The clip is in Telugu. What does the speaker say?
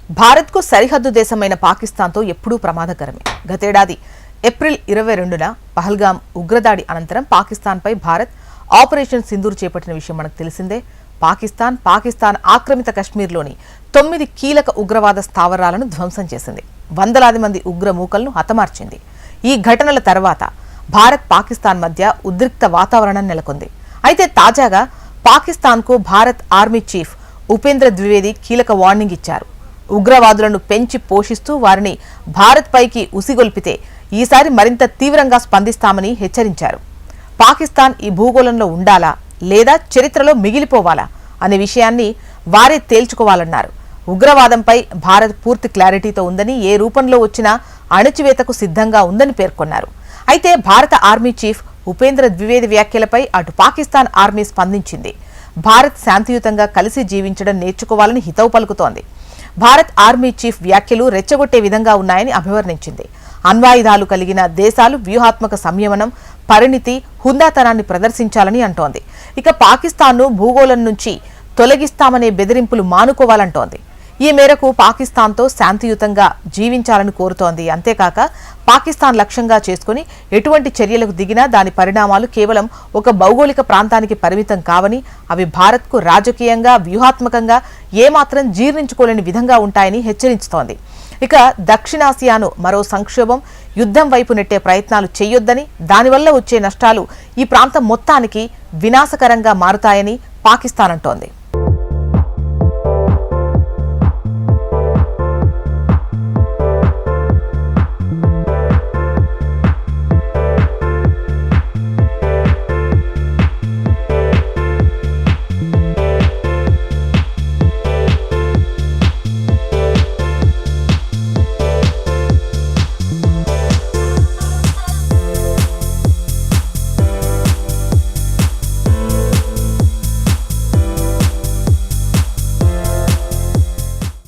భారత్కు సరిహద్దు దేశమైన పాకిస్తాన్తో ఎప్పుడూ ప్రమాదకరమే. గతేడాది ఏప్రిల్ 22న పహల్గామ్ ఉగ్రదాడి అనంతరం పాకిస్తాన్పై భారత్ ఆపరేషన్ సింధూర్ చేపట్టిన విషయం మనకు తెలిసిందే. పాకిస్తాన్ ఆక్రమిత కశ్మీర్లోని 9 కీలక ఉగ్రవాద స్థావరాలను ధ్వంసం చేసింది. వందలాది మంది ఉగ్ర మూకలను హతమార్చింది. ఈ ఘటనల తర్వాత భారత్ పాకిస్తాన్ మధ్య ఉద్రిక్త వాతావరణం నెలకొంది. అయితే తాజాగా పాకిస్తాన్కు భారత్ ఆర్మీ చీఫ్ ఉపేంద్ర ద్వివేది కీలక వార్నింగ్ ఇచ్చారు. ఉగ్రవాదులను పెంచి పోషిస్తూ వారిని భారత్ పైకి ఉసిగొల్పితే ఈసారి మరింత తీవ్రంగా స్పందిస్తామని హెచ్చరించారు. పాకిస్తాన్ ఈ భూగోళంలో ఉండాలా లేదా చరిత్రలో మిగిలిపోవాలా అనే విషయాన్ని వారే తేల్చుకోవాలన్నారు. ఉగ్రవాదంపై భారత్ పూర్తి క్లారిటీతో ఉందని, ఏ రూపంలో వచ్చినా అణచివేతకు సిద్ధంగా ఉందని పేర్కొన్నారు. అయితే భారత ఆర్మీ చీఫ్ ఉపేంద్ర ద్వివేది వ్యాఖ్యలపై అటు పాకిస్తాన్ ఆర్మీ స్పందించింది. భారత్ శాంతియుతంగా కలిసి జీవించడం నేర్చుకోవాలని హితవు పలుకుతోంది. భారత్ ఆర్మీ చీఫ్ వ్యాఖ్యలు రెచ్చగొట్టే విధంగా ఉన్నాయని అభివర్ణించింది. అణ్వాయుధాలు కలిగిన దేశాలు వ్యూహాత్మక సంయమనం, పరిణితి, హుందాతనాన్ని ప్రదర్శించాలని అంటోంది. ఇక పాకిస్తాన్ను భూగోళం నుంచి తొలగిస్తామనే బెదిరింపులు మానుకోవాలంటోంది. ఈ మేరకు పాకిస్తాన్తో శాంతియుతంగా జీవించాలని కోరుతోంది. అంతేకాక పాకిస్తాన్ లక్ష్యంగా చేసుకుని ఎటువంటి చర్యలకు దిగినా దాని పరిణామాలు కేవలం ఒక భౌగోళిక ప్రాంతానికి పరిమితం కావని, అవి భారత్కు రాజకీయంగా, వ్యూహాత్మకంగా ఏమాత్రం జీర్ణించుకోలేని విధంగా ఉంటాయని హెచ్చరించుతోంది. ఇక దక్షిణాసియాను మరో సంక్షోభం, యుద్ధం వైపు నెట్టే ప్రయత్నాలు చేయొద్దని, దానివల్ల వచ్చే నష్టాలు ఈ ప్రాంతం మొత్తానికి వినాశకరంగా మారుతాయని పాకిస్తాన్ అంటోంది.